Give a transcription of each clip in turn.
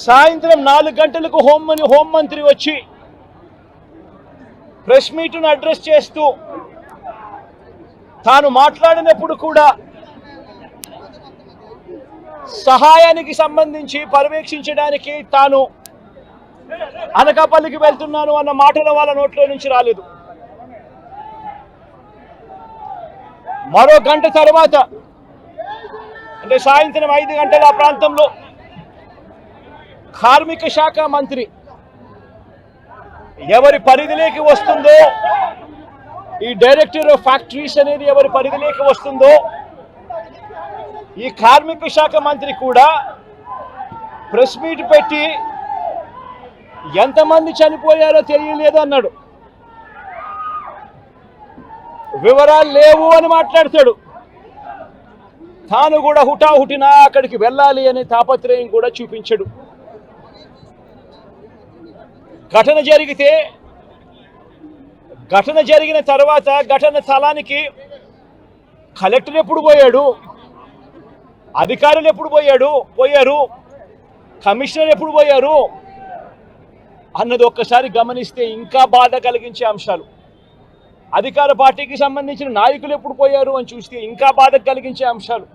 సాయంత్రం 4 గంటలకు హోంమంత్రి వచ్చి ప్రెస్ మీట్ను అడ్రస్ చేస్తూ తాను మాట్లాడినప్పుడు కూడా సహాయానికి సంబంధించి పర్యవేక్షించడానికి తాను అనకాపల్లికి వెళ్తున్నాను అన్న మాటలు వాళ్ళ నోట్లో నుంచి రాలేదు. మరో గంట తర్వాత అంటే సాయంత్రం 5 గంటల ఆ ప్రాంతంలో కార్మిక శాఖ మంత్రి ఎవరి పరిధిలోకి వస్తుందో, ఈ డైరెక్టర్ ఆఫ్ ఫ్యాక్టరీస్ అనేది ఎవరి పరిధిలోకి వస్తుందో, ఈ కార్మిక శాఖ మంత్రి కూడా ప్రెస్ మీట్ పెట్టి ఎంతమంది చనిపోయారో తెలియలేదు అన్నాడు. వివరాలు లేవు అని మాట్లాడతాడు. తాను కూడా హుటాహుటిన అక్కడికి వెళ్ళాలి అనే తాపత్రయం కూడా చూపించడు. ఘటన జరిగిన తర్వాత ఘటన స్థలానికి కలెక్టర్ ఎప్పుడు పోయాడు, అధికారులు ఎప్పుడు పోయారు, కమిషనర్ ఎప్పుడు పోయారు అన్నది ఒక్కసారి గమనిస్తే ఇంకా బాధ కలిగించే అంశాలు. అధికార పార్టీకి సంబంధించిన నాయకులు ఎప్పుడు పోయారు అని చూస్తే ఇంకా బాధ కలిగించే అంశాలు.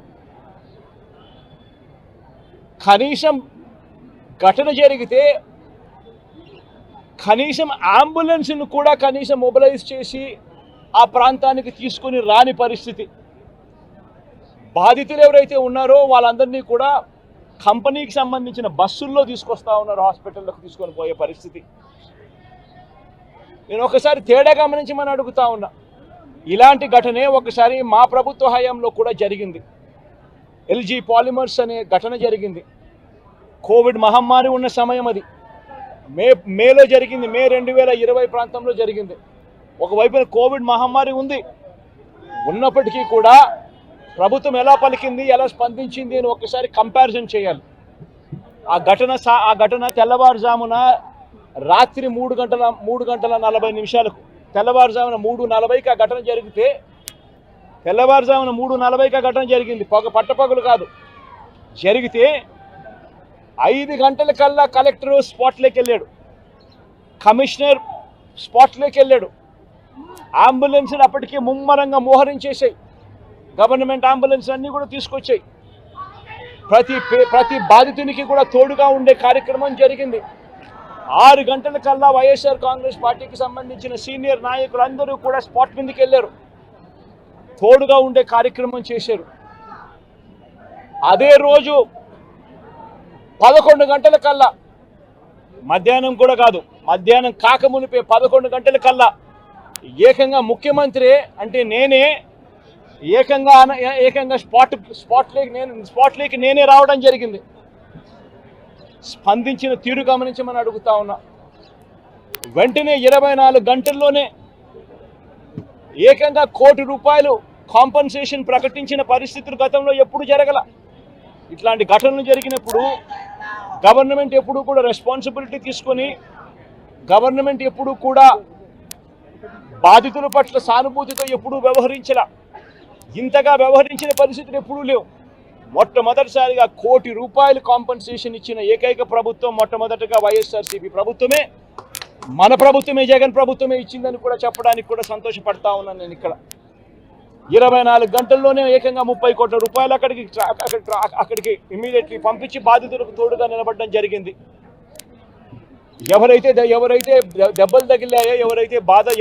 కనీసం ఘటన జరిగితే కనీసం అంబులెన్స్ను కూడా కనీసం మొబిలైజ్ చేసి ఆ ప్రాంతానికి తీసుకుని రాని పరిస్థితి. బాధితులు ఎవరైతే ఉన్నారో వాళ్ళందరినీ కూడా కంపెనీకి సంబంధించిన బస్సుల్లో తీసుకొస్తా ఉన్నారు, హాస్పిటల్లోకి తీసుకొని పోయే పరిస్థితి. నేను ఒకసారి తేడా గమనించమని అడుగుతా ఉన్నా. ఇలాంటి ఘటనే ఒకసారి మా ప్రభుత్వ హయాంలో కూడా జరిగింది. ఎల్జీ పాలిమర్స్ అనే ఘటన జరిగింది. కోవిడ్ మహమ్మారి ఉన్న సమయం అది. మేలో జరిగింది, మే 2020 ప్రాంతంలో జరిగింది. ఒకవైపున కోవిడ్ మహమ్మారి ఉన్నప్పటికీ కూడా ప్రభుత్వం ఎలా పలికింది, ఎలా స్పందించింది అని ఒకసారి కంపారిజన్ చేయాలి. ఆ ఘటన తెల్లవారుజామున రాత్రి 3:40 తెల్లవారుజామున 3:40కి ఆ ఘటన జరిగితే, తెల్లవారుజామున 3:40కి ఆ ఘటన జరిగింది. పట్టపగలు కాదు. జరిగితే 5 గంటలకల్లా కలెక్టర్ స్పాట్లోకి వెళ్ళాడు, కమిషనర్ స్పాట్లోకి వెళ్ళాడు. అంబులెన్స్ని అప్పటికీ ముమ్మరంగా మోహరించేసాయి. గవర్నమెంట్ అంబులెన్స్ అన్నీ కూడా తీసుకొచ్చాయి. ప్రతి బాధితునికి కూడా తోడుగా ఉండే కార్యక్రమం జరిగింది. 6 గంటలకల్లా వైఎస్ఆర్ కాంగ్రెస్ పార్టీకి సంబంధించిన సీనియర్ నాయకులందరూ కూడా స్పాట్ మీదకి వెళ్ళారు, తోడుగా ఉండే కార్యక్రమం చేశారు. అదే రోజు 11 గంటలకల్లా, మధ్యాహ్నం కూడా కాదు, మధ్యాహ్నం కాకమునిపే 11 గంటలకల్లా ఏకంగా ముఖ్యమంత్రి అంటే నేనే ఏకంగా స్పాట్లోకి నేనే రావడం జరిగింది. స్పందించిన తీరు గమనించమని అడుగుతా ఉన్నా. వెంటనే 24 గంటల్లోనే ఏకంగా ₹1 కోటి కాంపన్సేషన్ ప్రకటించిన పరిస్థితులు గతంలో ఎప్పుడు జరగల. ఇట్లాంటి ఘటనలు జరిగినప్పుడు గవర్నమెంట్ ఎప్పుడు కూడా రెస్పాన్సిబిలిటీ తీసుకొని, గవర్నమెంట్ ఎప్పుడు కూడా బాధితుల పట్ల సానుభూతితో ఎప్పుడూ వ్యవహరించలా. ఇంతగా వ్యవహరించిన పరిస్థితులు ఎప్పుడూ లేవు. మొట్టమొదటిసారిగా ₹1 కోటి కాంపన్సేషన్ ఇచ్చిన ఏకైక ప్రభుత్వం మొట్టమొదటిగా వైఎస్ఆర్సీపీ ప్రభుత్వమే, మన ప్రభుత్వమే, జగన్ ప్రభుత్వమే ఇచ్చిందని కూడా చెప్పడానికి కూడా సంతోషపడతా ఉన్నాను నేను. ఇక్కడ 24 గంటల్లోనే ఏకంగా ₹30 కోట్ల అక్కడికి ఇమీడియట్లీ పంపించి బాధితులకు తోడుగా నిలబడడం జరిగింది. ఎవరైతే దెబ్బలు తగిలాయో,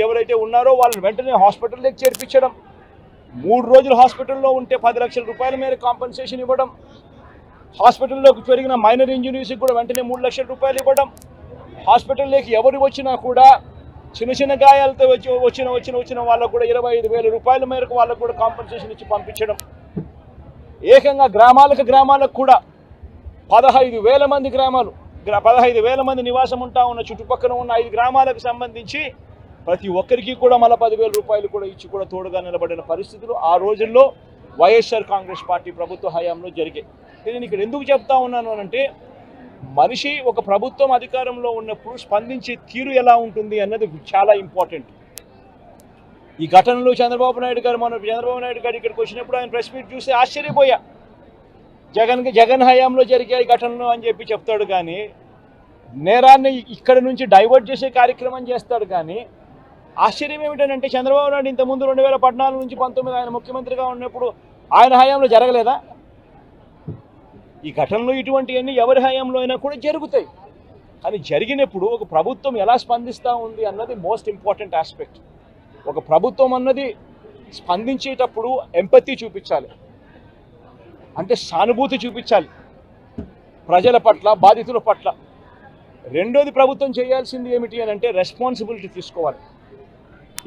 ఎవరైతే ఉన్నారో వాళ్ళని వెంటనే హాస్పిటల్లోకి చేర్పించడం, 3 రోజులు హాస్పిటల్లో ఉంటే ₹10 లక్షల మేర కాంపన్సేషన్ ఇవ్వడం, హాస్పిటల్లోకి జరిగిన మైనర్ ఇంజరీస్కి కూడా వెంటనే ₹3 లక్షలు ఇవ్వడం, హాస్పిటల్లోకి ఎవరు వచ్చినా కూడా చిన్న గాయాలతో వచ్చిన వాళ్ళకు కూడా ₹25,000 మేరకు వాళ్ళకు కూడా కాంపన్సేషన్ ఇచ్చి పంపించడం. ఏకంగా గ్రామాలకు కూడా 15,000 మంది నివాసం ఉంటా ఉన్న చుట్టుపక్కల ఉన్న 5 గ్రామాలకు సంబంధించి ప్రతి ఒక్కరికి కూడా మళ్ళీ ₹10,000 కూడా ఇచ్చి కూడా తోడుగా నిలబడిన పరిస్థితులు ఆ రోజుల్లో వైఎస్ఆర్ కాంగ్రెస్ పార్టీ ప్రభుత్వ హయాంలో జరిగాయి. నేను ఇక్కడ ఎందుకు చెప్తా ఉన్నాను అంటే, మనిషి ఒక ప్రభుత్వం అధికారంలో ఉన్నప్పుడు స్పందించే తీరు ఎలా ఉంటుంది అన్నది చాలా ఇంపార్టెంట్. ఈ ఘటనలో చంద్రబాబు నాయుడు గారు ఇక్కడికి వచ్చినప్పుడు ఆయన ప్రెస్ మీట్ చూసి ఆశ్చర్యపోయా. జగన్ హయాంలో జరిగే ఘటనలు అని చెప్పి చెప్తాడు, కానీ నేరాన్ని ఇక్కడ నుంచి డైవర్ట్ చేసే కార్యక్రమం చేస్తాడు. కానీ ఆశ్చర్యం ఏమిటంటే చంద్రబాబు నాయుడు ఇంతకుముందు 2014 నుంచి 19 ఆయన ముఖ్యమంత్రిగా ఉన్నప్పుడు ఆయన హయాంలో జరగలేదా? ఈ ఘటనలు ఇటువంటివన్నీ ఎవరి హయాంలో అయినా కూడా జరుగుతాయి. కానీ జరిగినప్పుడు ఒక ప్రభుత్వం ఎలా స్పందిస్తూ ఉంది అన్నది మోస్ట్ ఇంపార్టెంట్ ఆస్పెక్ట్. ఒక ప్రభుత్వం అన్నది స్పందించేటప్పుడు ఎంపతి చూపించాలి, అంటే సానుభూతి చూపించాలి ప్రజల పట్ల, బాధితుల పట్ల. రెండోది ప్రభుత్వం చేయాల్సింది ఏమిటి అని అంటే రెస్పాన్సిబిలిటీ తీసుకోవాలి.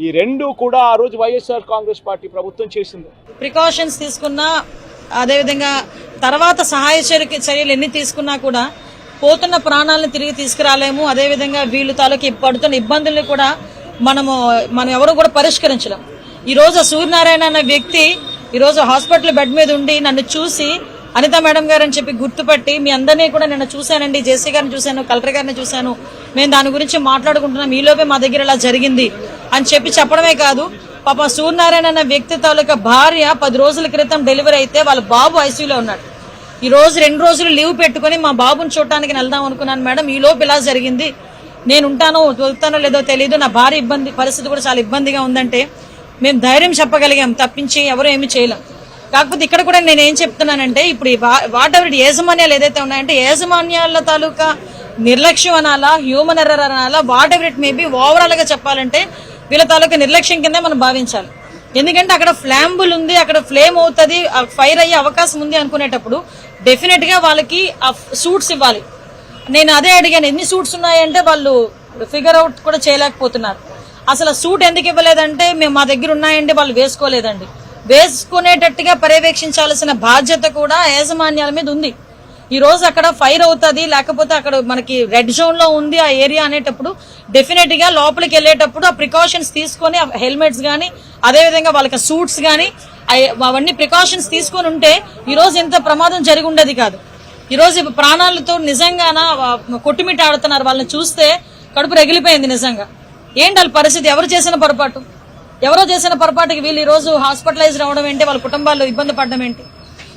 ఈ రెండు కూడా ఆ రోజు వైఎస్ఆర్ కాంగ్రెస్ పార్టీ ప్రభుత్వం చేసింది. ప్రికాషన్స్ తీసుకున్నా, అదేవిధంగా తర్వాత సహాయ చర్యలు ఎన్ని తీసుకున్నా కూడా పోతున్న ప్రాణాలను తిరిగి తీసుకురాలేము. అదేవిధంగా వీళ్ళు తాలూకు పడుతున్న ఇబ్బందుల్ని కూడా మనం ఎవరు కూడా పరిష్కరించలేం. ఈరోజు సూర్యనారాయణ అన్న వ్యక్తి ఈరోజు హాస్పిటల్ బెడ్ మీద ఉండి నన్ను చూసి అనిత మేడం గారు అని చెప్పి గుర్తుపట్టి, మీ అందరినీ కూడా నేను చూశానండి, జేసీ గారిని చూశాను, కలెక్టర్ గారిని చూశాను, మేము దాని గురించి మాట్లాడుకుంటున్నాం, ఈలోపే మా దగ్గర ఇలా జరిగింది అని చెప్పి చెప్పడమే కాదు, పాప సూర్యనారాయణ అన్న వ్యక్తి తాలూకా భార్య 10 రోజుల క్రితం డెలివరీ అయితే వాళ్ళ బాబు ఐసీయూలో ఉన్నాడు. ఈ రోజు 2 రోజులు లీవ్ పెట్టుకుని మా బాబుని చూడటానికి వెళ్దాం అనుకున్నాను మేడం, ఈ లోపు ఇలా జరిగింది, నేను దొరుకుతానో లేదో తెలియదు, నా భార్య పరిస్థితి కూడా చాలా ఇబ్బందిగా ఉందంటే మేము ధైర్యం చెప్పగలిగాం తప్పించి ఎవరు ఏమి చేయలేం. కాకపోతే ఇక్కడ కూడా నేను ఏం చెప్తున్నానంటే, ఇప్పుడు వాట్ ఎవర్ యాజమాన్యాలు ఏదైతే ఉన్నాయంటే యాజమాన్యాల తాలూకా నిర్లక్ష్యం అనాలా, హ్యూమన్ ఎర్రర్ అనాలా, what ever it maybe, overall గా చెప్పాలంటే వీళ్ళ తాలూకా నిర్లక్ష్యం కింద మనం భావించాలి. ఎందుకంటే అక్కడ ఫ్లాంబుల్ ఉంది, అక్కడ ఫ్లేమ్ అవుతుంది, ఫైర్ అయ్యే అవకాశం ఉంది అనుకునేటప్పుడు డెఫినెట్ గా వాళ్ళకి ఆ సూట్స్ ఇవ్వాలి. నేను అదే అడిగాను, ఎన్ని సూట్స్ ఉన్నాయంటే వాళ్ళు ఫిగర్ అవుట్ కూడా చేయలేకపోతున్నారు. అసలు సూట్ ఎందుకు ఇవ్వలేదంటే మేము మా దగ్గర ఉన్నాయండి, వాళ్ళు వేసుకోలేదండి. వేసుకునేటట్టుగా పర్యవేక్షించాల్సిన బాధ్యత కూడా యాజమాన్యాల మీద ఉంది. ఈ రోజు అక్కడ ఫైర్ అవుతుంది, లేకపోతే అక్కడ మనకి రెడ్ జోన్ లో ఉంది ఆ ఏరియా అనేటప్పుడు డెఫినెట్ గా లోపలికి వెళ్ళేటప్పుడు ఆ ప్రికాషన్స్ తీసుకొని, హెల్మెట్స్ గానీ అదేవిధంగా వాళ్ళకి సూట్స్ గానీ అవన్నీ ప్రికాషన్స్ తీసుకొని ఉంటే ఈ రోజు ఇంత ప్రమాదం జరిగి ఉండేది కాదు. ఈ రోజు ప్రాణాలతో నిజంగాన కొట్టుమిట్ట ఆడుతున్నారు. వాళ్ళని చూస్తే కడుపు రగిలిపోయింది నిజంగా. ఏంటి వాళ్ళ పరిస్థితి? ఎవరు చేసిన పొరపాటు? ఎవరో చేసిన పొరపాటుకి వీళ్ళు ఈ రోజు హాస్పిటలైజ్ అవడం ఏంటి, వాళ్ళ కుటుంబాల్లో ఇబ్బంది పడడం ఏంటి?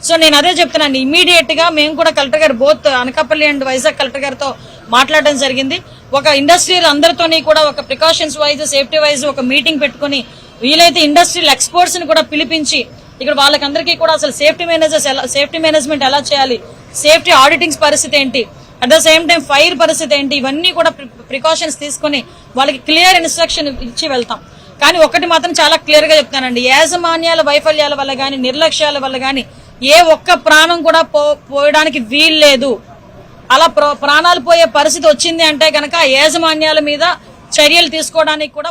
సో నేను అదే చెప్తున్నాను, ఇమీడియట్ గా మేము కూడా కలెక్టర్ గారు both Anakapalli and Vizag collector గారితో మాట్లాడడం జరిగింది. ఒక ఇండస్ట్రియల్ అందరితోని కూడా ఒక ప్రికాషన్స్ వైజ్, సేఫ్టీ వైజ్ ఒక మీటింగ్ పెట్టుకుని వీలైతే ఇండస్ట్రియల్ ఎక్స్పర్ట్స్ ని కూడా పిలిపించి ఇక్కడ వాళ్ళకందరికీ కూడా అసలు సేఫ్టీ మేనేజ్మెంట్ ఎలా చేయాలి, సేఫ్టీ ఆడిటింగ్స్ పరిస్థితి ఏంటి, at the same time fire పరిస్థితి ఏంటి, ఇవన్నీ కూడా ప్రికాషన్స్ తీసుకుని వాళ్ళకి క్లియర్ ఇన్స్ట్రక్షన్ ఇచ్చి వెళ్తాం. కానీ ఒకటి మాత్రం చాలా క్లియర్ గా చెప్తానండి, యాజమాన్యాల వైఫల్యాల వల్ల గానీ, నిర్లక్ష్యాల వల్ల గానీ ఏ ఒక్క ప్రాణం కూడా పోయడానికి వీల్లేదు. అలా ప్రాణాలు పోయే పరిస్థితి వచ్చింది అంటే గనక యాజమాన్యాల మీద చర్యలు తీసుకోవడానికి కూడా